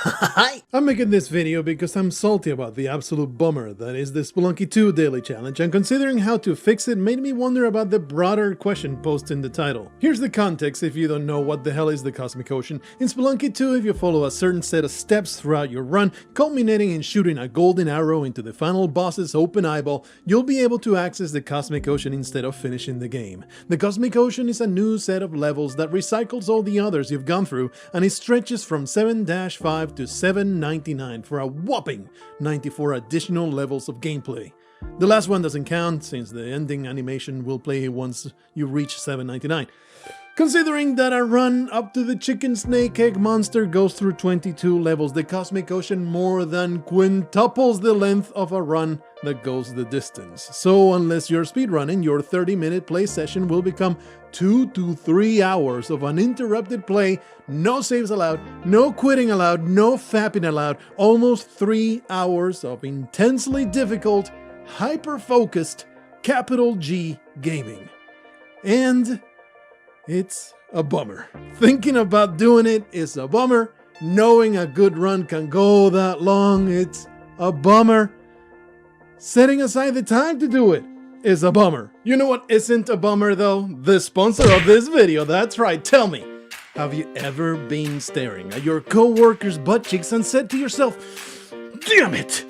Hi! I'm making this video because I'm salty about the absolute bummer that is the Spelunky 2 daily challenge, and considering how to fix it made me wonder about the broader question posed in the title. Here's the context if you don't know what the hell is the Cosmic Ocean. In Spelunky 2, if you follow a certain set of steps throughout your run, culminating in shooting a golden arrow into the final boss's open eyeball, you'll be able to access the Cosmic Ocean instead of finishing the game. The Cosmic Ocean is a new set of levels that recycles all the others you've gone through, and it stretches from 7-5 to 799 for a whopping 94 additional levels of gameplay. The last one doesn't count, since the ending animation will play once you reach 799. Considering that a run up to the chicken snake egg monster goes through 22 levels, the Cosmic Ocean more than quintuples the length of a run that goes the distance. So unless you're speedrunning, your 30-minute play session will become 2 to 3 hours of uninterrupted play, no saves allowed, no quitting allowed, no fapping allowed, almost 3 hours of intensely difficult, hyper-focused, capital G gaming. And it's a bummer. Thinking about doing it is a bummer. Knowing a good run can go that long, it's a bummer. Setting aside the time to do it is a bummer. You know what isn't a bummer though? The sponsor of this video, that's right, tell me. Have you ever been staring at your co-worker's butt cheeks and said to yourself, "Damn it!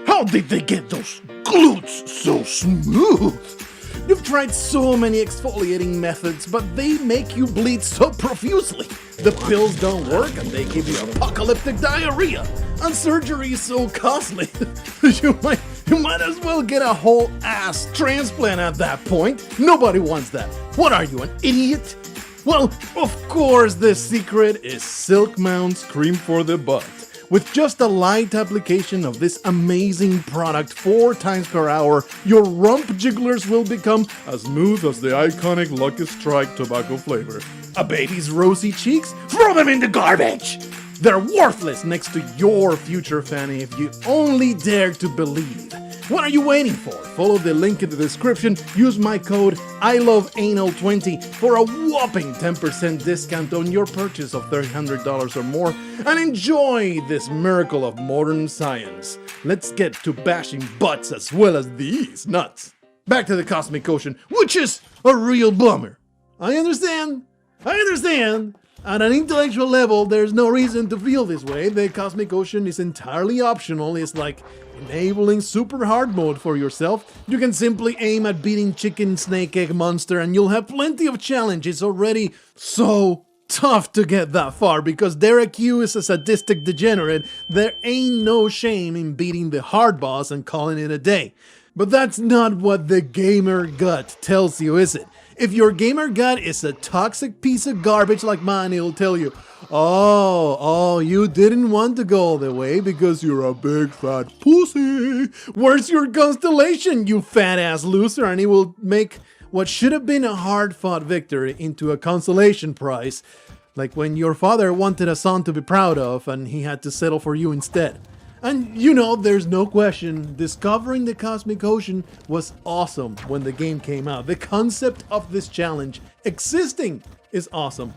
How did they get those glutes so smooth?" You've tried so many exfoliating methods, but they make you bleed so profusely. The pills don't work and they give you apocalyptic diarrhea. And surgery is so costly. You might as well get a whole ass transplant at that point. Nobody wants that. What are you, an idiot? Well, of course the secret is Silk Mound's cream for the butt. With just a light application of this amazing product 4 times per hour, your rump jigglers will become as smooth as the iconic Lucky Strike tobacco flavor. A baby's rosy cheeks? Throw them in the garbage! They're worthless next to your future fanny if you only dare to believe. What are you waiting for? Follow the link in the description, use my code ILOVEANAL20 for a whopping 10% discount on your purchase of $300 or more, and enjoy this miracle of modern science. Let's get to bashing butts as well as these nuts. Back to the Cosmic Ocean, which is a real bummer. I understand. At an intellectual level, there's no reason to feel this way. The Cosmic Ocean is entirely optional. It's like enabling super hard mode for yourself. You can simply aim at beating chicken snake egg monster and you'll have plenty of challenges. Already so tough to get that far because Derek Yu is a sadistic degenerate. There ain't no shame in beating the hard boss and calling it a day. But that's not what the gamer gut tells you, is it? If your gamer gut is a toxic piece of garbage like mine, it'll tell you, oh, you didn't want to go all the way because you're a big fat pussy. Where's your constellation, you fat ass loser? And it will make what should have been a hard-fought victory into a consolation prize, like when your father wanted a son to be proud of and he had to settle for you instead. And you know, there's no question, discovering the Cosmic Ocean was awesome when the game came out. The concept of this challenge existing is awesome.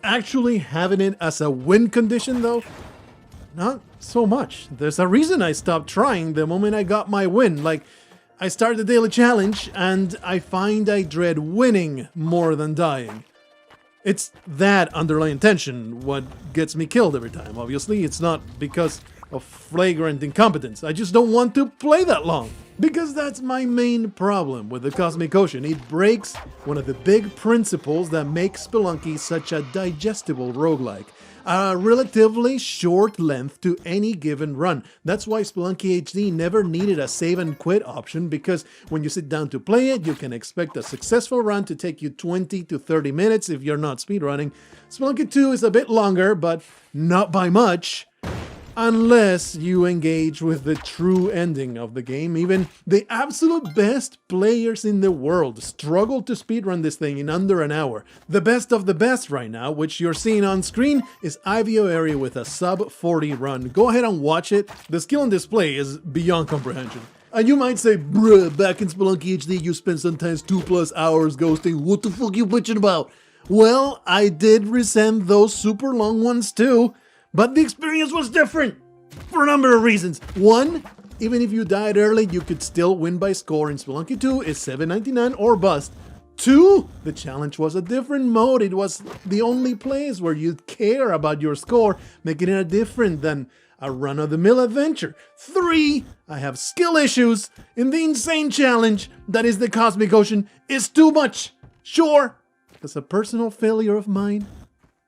Actually having it as a win condition though, not so much. There's a reason I stopped trying the moment I got my win. Like, I started the daily challenge and I find I dread winning more than dying. It's that underlying tension what gets me killed every time. Obviously, it's not because of flagrant incompetence. I just don't want to play that long. Because that's my main problem with the Cosmic Ocean. It breaks one of the big principles that make Spelunky such a digestible roguelike. A relatively short length to any given run. That's why Spelunky HD never needed a save and quit option, because when you sit down to play it, you can expect a successful run to take you 20 to 30 minutes if you're not speedrunning. Spelunky 2 is a bit longer, but not by much. Unless you engage with the true ending of the game. Even the absolute best players in the world struggle to speedrun this thing in under an hour. The best of the best right now, which you're seeing on screen, is Ivio Area with a sub 40 run. Go ahead and watch it. The skill on display is beyond comprehension. And you might say, bruh, back in Spelunky HD you spent sometimes 2+ hours ghosting. What the fuck you bitching about? Well, I did resent those super long ones too. But the experience was different for a number of reasons. One, even if you died early, you could still win by score in Spelunky 2 is $7.99 or bust. Two, the challenge was a different mode. It was the only place where you'd care about your score, making it different than a run-of-the-mill adventure. Three, I have skill issues in the insane challenge that is the Cosmic Ocean is too much. Sure, that's a personal failure of mine,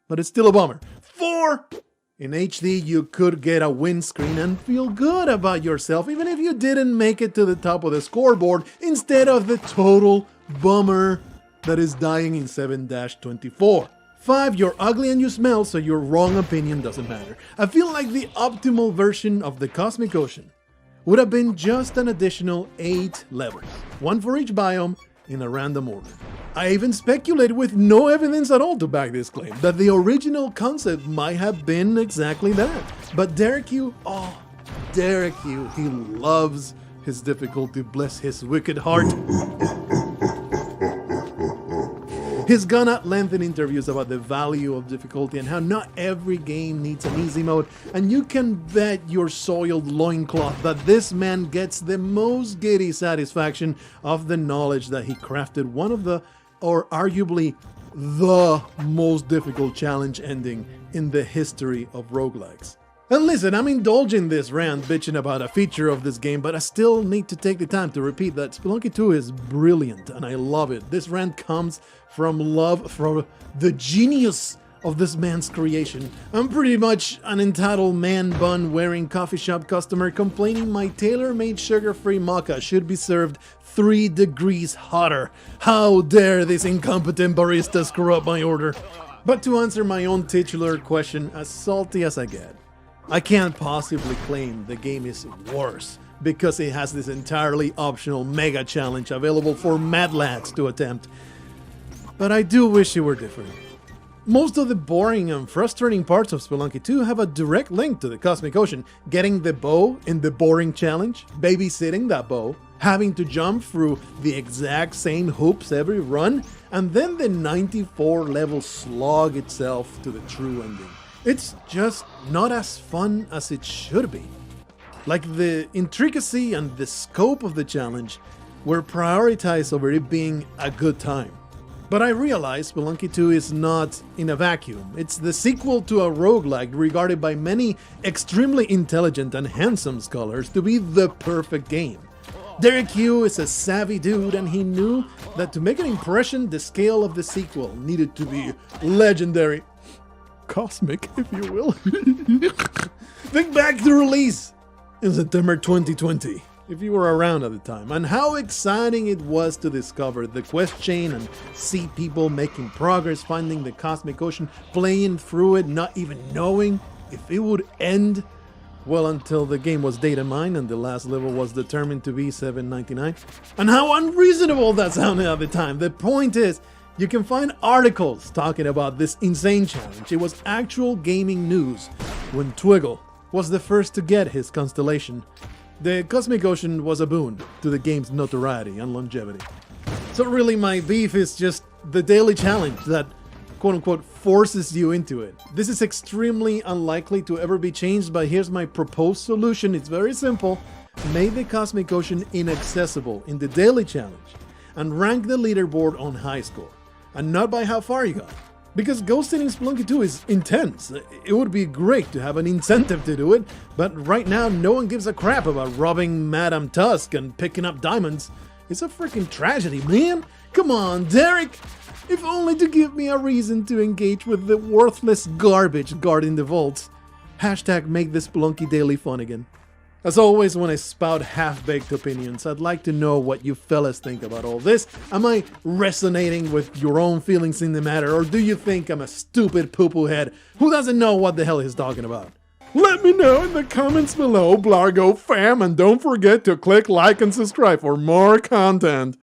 but it's still a bummer. Four, in HD you could get a win screen and feel good about yourself even if you didn't make it to the top of the scoreboard instead of the total bummer that is dying in 7-24. 5, you're ugly and you smell, so your wrong opinion doesn't matter. I feel like the optimal version of the Cosmic Ocean would have been just an additional 8 levels, one for each biome in a random order. I even speculated with no evidence at all to back this claim that the original concept might have been exactly that. But Derek Yu, oh, Derek Yu, he loves his difficulty, bless his wicked heart. He's gone at length in interviews about the value of difficulty and how not every game needs an easy mode, and you can bet your soiled loincloth that this man gets the most giddy satisfaction of the knowledge that he crafted one of the, or arguably the most difficult challenge ending in the history of roguelikes. And listen, I'm indulging this rant bitching about a feature of this game, but I still need to take the time to repeat that Spelunky 2 is brilliant and I love it. This rant comes from love for the genius of this man's creation. I'm pretty much an entitled man bun wearing coffee shop customer complaining my tailor-made sugar-free mocha should be served 3 degrees hotter. How dare this incompetent barista screw up my order? But to answer my own titular question, as salty as I get, I can't possibly claim the game is worse because it has this entirely optional mega challenge available for mad lads to attempt. But I do wish it were different. Most of the boring and frustrating parts of Spelunky 2 have a direct link to the Cosmic Ocean. Getting the bow in the boring challenge, babysitting that bow, having to jump through the exact same hoops every run, and then the 94 level slog itself to the true ending. It's just not as fun as it should be. Like the intricacy and the scope of the challenge were prioritized over it being a good time. But I realize Spelunky 2 is not in a vacuum. It's the sequel to a roguelike regarded by many extremely intelligent and handsome scholars to be the perfect game. Derek Yu is a savvy dude and he knew that to make an impression, the scale of the sequel needed to be legendary. Cosmic, if you will. Think back to release in September 2020, if you were around at the time, and how exciting it was to discover the quest chain and see people making progress, finding the Cosmic Ocean, playing through it, not even knowing if it would end. Well, until the game was data mined and the last level was determined to be $7.99. And how unreasonable that sounded at the time. The point is, you can find articles talking about this insane challenge. It was actual gaming news when Twiggle was the first to get his constellation. The Cosmic Ocean was a boon to the game's notoriety and longevity. So really my beef is just the daily challenge that quote-unquote forces you into it. This is extremely unlikely to ever be changed, but here's my proposed solution. It's very simple. Make the Cosmic Ocean inaccessible in the daily challenge and rank the leaderboard on high score, and not by how far you got. Because ghosting in Spelunky 2 is intense. It would be great to have an incentive to do it, but right now no one gives a crap about robbing Madame Tusk and picking up diamonds. It's a freaking tragedy, man. Come on, Derek. If only to give me a reason to engage with the worthless garbage guarding the vaults. Hashtag make this Spelunky daily fun again. As always, when I spout half-baked opinions, I'd like to know what you fellas think about all this. Am I resonating with your own feelings in the matter, or do you think I'm a stupid poo-poo head who doesn't know what the hell he's talking about? Let me know in the comments below, Blargo fam, and don't forget to click like and subscribe for more content.